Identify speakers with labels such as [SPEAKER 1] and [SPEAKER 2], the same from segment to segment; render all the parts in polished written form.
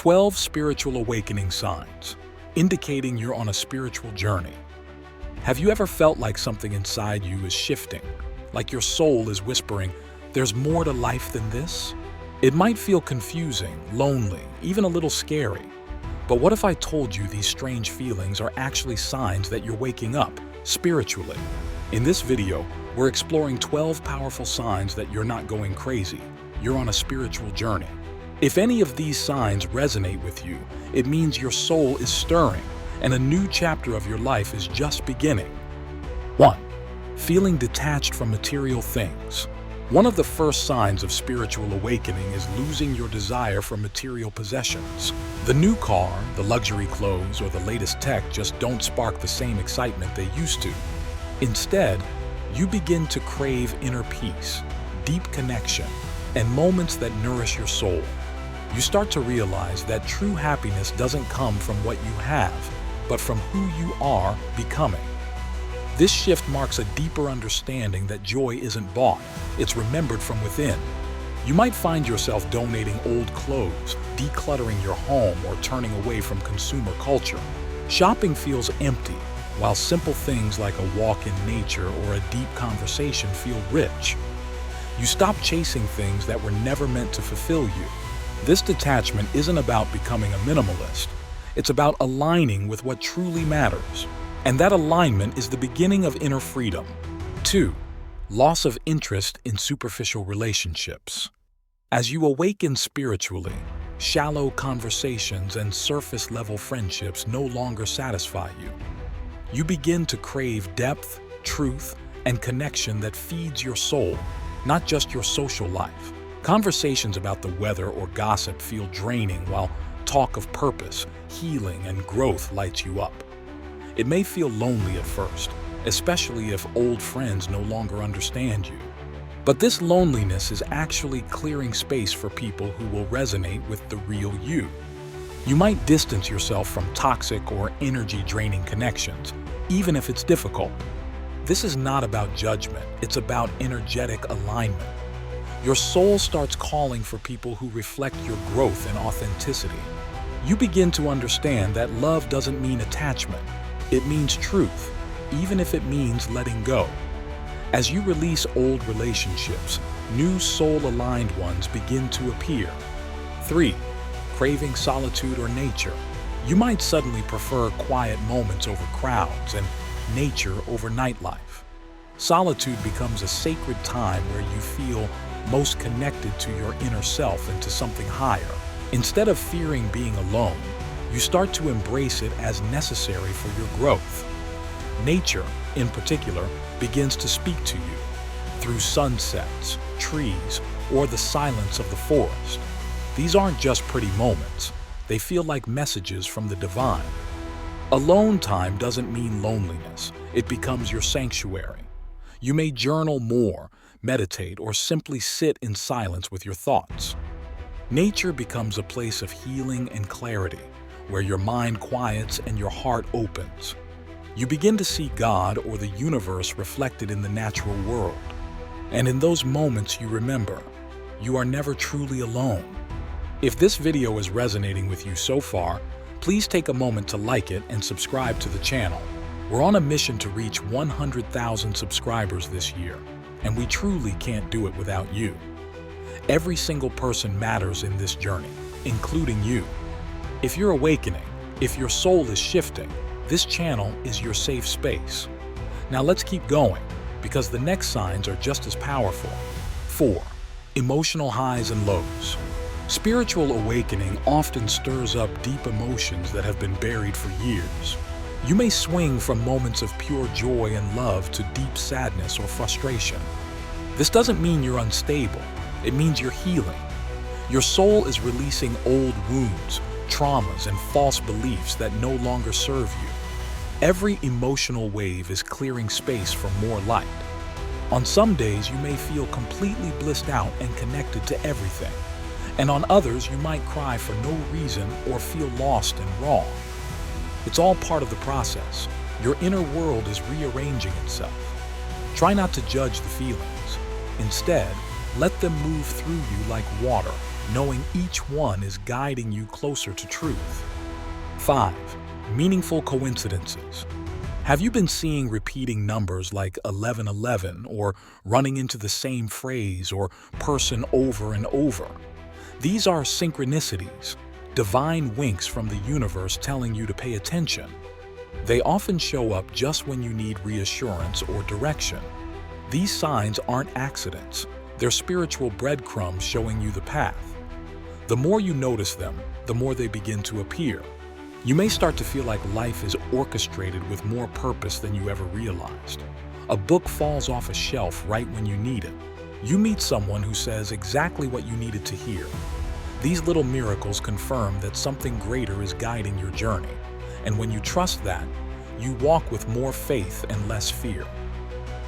[SPEAKER 1] 12 spiritual awakening signs, indicating you're on a spiritual journey. Have you ever felt like something inside you is shifting, like your soul is whispering, "There's more to life than this"? It might feel confusing, lonely, even a little scary. But what if I told you these strange feelings are actually signs that you're waking up, spiritually? In this video, we're exploring 12 powerful signs that you're not going crazy. You're on a spiritual journey. If any of these signs resonate with you, it means your soul is stirring and a new chapter of your life is just beginning. 1. Feeling detached from material things. One of the first signs of spiritual awakening is losing your desire for material possessions. The new car, the luxury clothes, or the latest tech just don't spark the same excitement they used to. Instead, you begin to crave inner peace, deep connection, and moments that nourish your soul. You start to realize that true happiness doesn't come from what you have, but from who you are becoming. This shift marks a deeper understanding that joy isn't bought, it's remembered from within. You might find yourself donating old clothes, decluttering your home, or turning away from consumer culture. Shopping feels empty, while simple things like a walk in nature or a deep conversation feel rich. You stop chasing things that were never meant to fulfill you. This detachment isn't about becoming a minimalist. It's about aligning with what truly matters. And that alignment is the beginning of inner freedom. 2. Loss of interest in superficial relationships. As you awaken spiritually, shallow conversations and surface-level friendships no longer satisfy you. You begin to crave depth, truth, and connection that feeds your soul, not just your social life. Conversations about the weather or gossip feel draining, while talk of purpose, healing, and growth lights you up. It may feel lonely at first, especially if old friends no longer understand you. But this loneliness is actually clearing space for people who will resonate with the real you. You might distance yourself from toxic or energy-draining connections, even if it's difficult. This is not about judgment, it's about energetic alignment. Your soul starts calling for people who reflect your growth and authenticity. You begin to understand that love doesn't mean attachment. It means truth, even if it means letting go. As you release old relationships, new soul-aligned ones begin to appear. 3. Craving solitude or nature. You might suddenly prefer quiet moments over crowds and nature over nightlife. Solitude becomes a sacred time where you feel most connected to your inner self and to something higher. Instead of fearing being alone, you start to embrace it as necessary for your growth. Nature, in particular, begins to speak to you through sunsets, trees, or the silence of the forest. These aren't just pretty moments. They feel like messages from the divine. Alone time doesn't mean loneliness. It becomes your sanctuary. You may journal more, meditate, or simply sit in silence with your thoughts. Nature becomes a place of healing and clarity, where your mind quiets and your heart opens. You begin to see God or the universe reflected in the natural world. And in those moments you remember, you are never truly alone. If this video is resonating with you so far, please take a moment to like it and subscribe to the channel. We're on a mission to reach 100,000 subscribers this year, and we truly can't do it without you. Every single person matters in this journey, including you. If you're awakening, if your soul is shifting, this channel is your safe space. Now let's keep going, because the next signs are just as powerful. 4. Emotional highs and lows. Spiritual awakening often stirs up deep emotions that have been buried for years. You may swing from moments of pure joy and love to deep sadness or frustration. This doesn't mean you're unstable. It means you're healing. Your soul is releasing old wounds, traumas, and false beliefs that no longer serve you. Every emotional wave is clearing space for more light. On some days, you may feel completely blissed out and connected to everything. And on others, you might cry for no reason or feel lost and wrong. It's all part of the process. Your inner world is rearranging itself. Try not to judge the feelings. Instead, let them move through you like water, knowing each one is guiding you closer to truth. 5. Meaningful coincidences. Have you been seeing repeating numbers like 1111 or running into the same phrase or person over and over? These are synchronicities, divine winks from the universe telling you to pay attention. They often show up just when you need reassurance or direction. These signs aren't accidents. They're spiritual breadcrumbs showing you the path. The more you notice them, the more they begin to appear. You may start to feel like life is orchestrated with more purpose than you ever realized. A book falls off a shelf right when you need it. You meet someone who says exactly what you needed to hear. These little miracles confirm that something greater is guiding your journey. And when you trust that, you walk with more faith and less fear.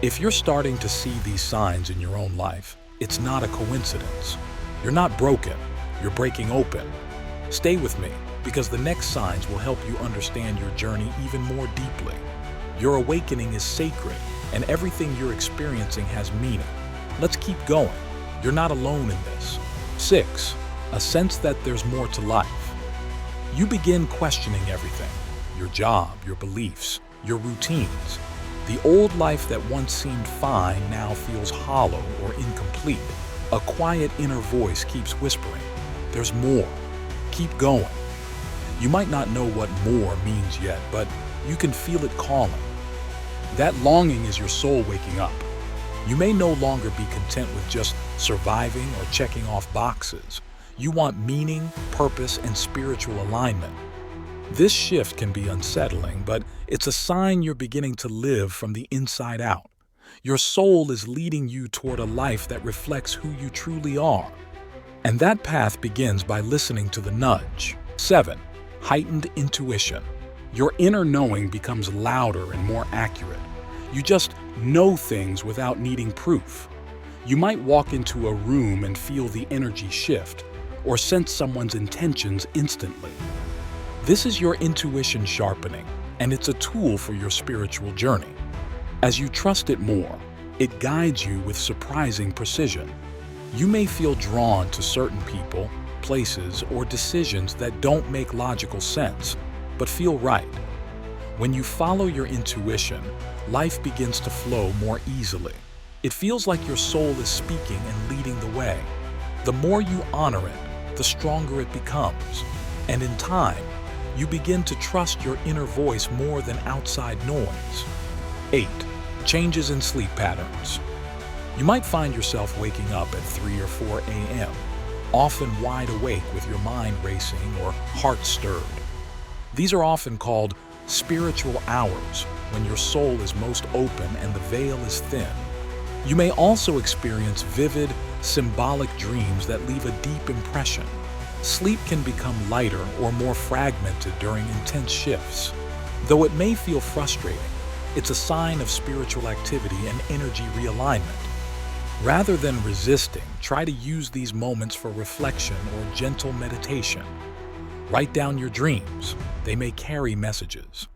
[SPEAKER 1] If you're starting to see these signs in your own life, it's not a coincidence. You're not broken, you're breaking open. Stay with me, because the next signs will help you understand your journey even more deeply. Your awakening is sacred, and everything you're experiencing has meaning. Let's keep going. You're not alone in this. 6. A sense that there's more to life. You begin questioning everything. Your job, your beliefs, your routines. The old life that once seemed fine now feels hollow or incomplete. A quiet inner voice keeps whispering, "There's more. Keep going." You might not know what more means yet, but you can feel it calling. That longing is your soul waking up. You may no longer be content with just surviving or checking off boxes. You want meaning, purpose, and spiritual alignment. This shift can be unsettling, but it's a sign you're beginning to live from the inside out. Your soul is leading you toward a life that reflects who you truly are. And that path begins by listening to the nudge. 7. Heightened intuition. Your inner knowing becomes louder and more accurate. You just know things without needing proof. You might walk into a room and feel the energy shift, or sense someone's intentions instantly. This is your intuition sharpening, and it's a tool for your spiritual journey. As you trust it more, it guides you with surprising precision. You may feel drawn to certain people, places, or decisions that don't make logical sense, but feel right. When you follow your intuition, life begins to flow more easily. It feels like your soul is speaking and leading the way. The more you honor it, the stronger it becomes. And in time, you begin to trust your inner voice more than outside noise. 8. Changes in sleep patterns. You might find yourself waking up at 3 or 4 a.m., often wide awake with your mind racing or heart stirred. These are often called spiritual hours, when your soul is most open and the veil is thin. You may also experience vivid, symbolic dreams that leave a deep impression. Sleep can become lighter or more fragmented during intense shifts. Though it may feel frustrating, it's a sign of spiritual activity and energy realignment. Rather than resisting, try to use these moments for reflection or gentle meditation. Write down your dreams. They may carry messages.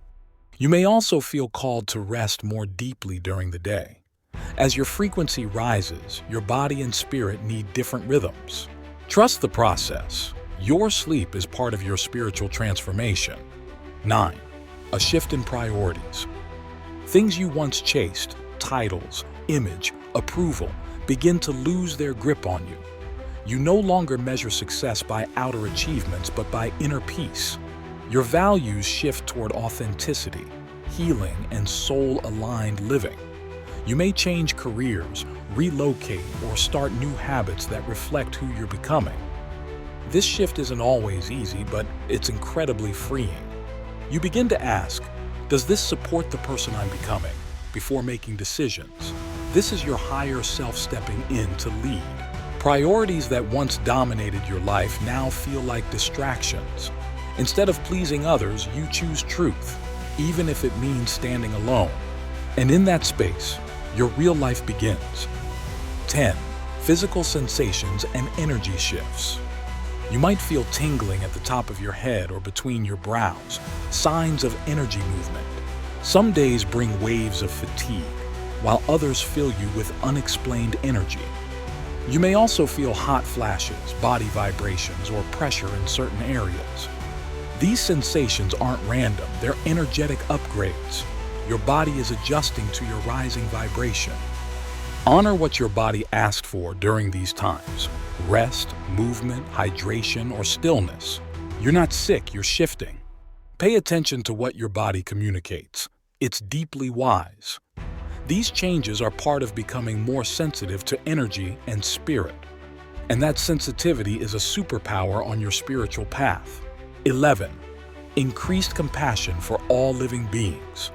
[SPEAKER 1] You may also feel called to rest more deeply during the day. As your frequency rises, your body and spirit need different rhythms. Trust the process. Your sleep is part of your spiritual transformation. 9. A shift in priorities. Things you once chased, titles, image, approval, begin to lose their grip on you. You no longer measure success by outer achievements, but by inner peace. Your values shift toward authenticity, healing, and soul-aligned living. You may change careers, relocate, or start new habits that reflect who you're becoming. This shift isn't always easy, but it's incredibly freeing. You begin to ask, does this support the person I'm becoming? Before making decisions. This is your higher self stepping in to lead. Priorities that once dominated your life now feel like distractions. Instead of pleasing others, you choose truth, even if it means standing alone. And in that space, your real life begins. 10. Physical sensations and energy shifts. You might feel tingling at the top of your head or between your brows, signs of energy movement. Some days bring waves of fatigue, while others fill you with unexplained energy. You may also feel hot flashes, body vibrations, or pressure in certain areas. These sensations aren't random, they're energetic upgrades. Your body is adjusting to your rising vibration. Honor what your body asked for during these times: rest, movement, hydration, or stillness. You're not sick, you're shifting. Pay attention to what your body communicates. It's deeply wise. These changes are part of becoming more sensitive to energy and spirit. And that sensitivity is a superpower on your spiritual path. 11. Increased compassion for all living beings.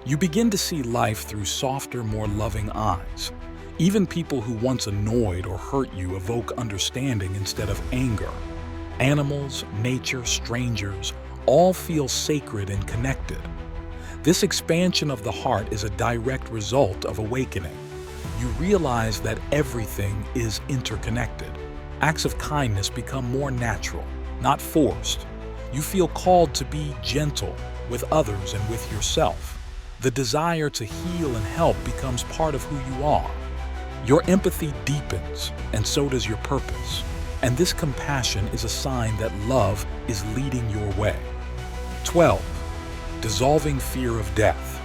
[SPEAKER 1] You begin to see life through softer, more loving eyes. Even people who once annoyed or hurt you evoke understanding instead of anger. Animals, nature, strangers, all feel sacred and connected. This expansion of the heart is a direct result of awakening. You realize that everything is interconnected. Acts of kindness become more natural, not forced. You feel called to be gentle with others and with yourself. The desire to heal and help becomes part of who you are. Your empathy deepens, and so does your purpose. And this compassion is a sign that love is leading your way. 12. Dissolving fear of death.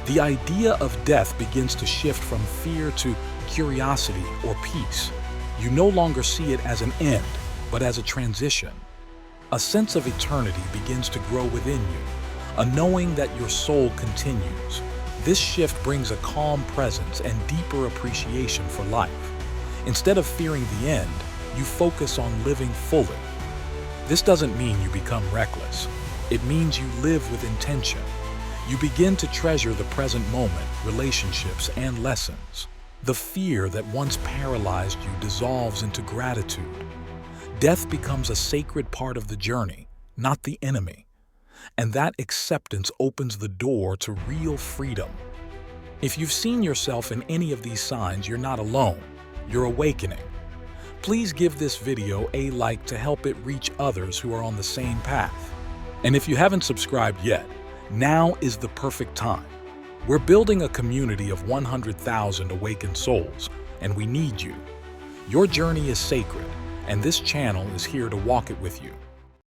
[SPEAKER 1] The idea of death begins to shift from fear to curiosity or peace. You no longer see it as an end, but as a transition. A sense of eternity begins to grow within you, a knowing that your soul continues. This shift brings a calm presence and deeper appreciation for life. Instead of fearing the end, you focus on living fully. This doesn't mean you become reckless. It means you live with intention. You begin to treasure the present moment, relationships, and lessons. The fear that once paralyzed you dissolves into gratitude. Death becomes a sacred part of the journey, not the enemy. And that acceptance opens the door to real freedom. If you've seen yourself in any of these signs, you're not alone. You're awakening. Please give this video a like to help it reach others who are on the same path. And if you haven't subscribed yet, now is the perfect time. We're building a community of 100,000 awakened souls, and we need you. Your journey is sacred, and this channel is here to walk it with you.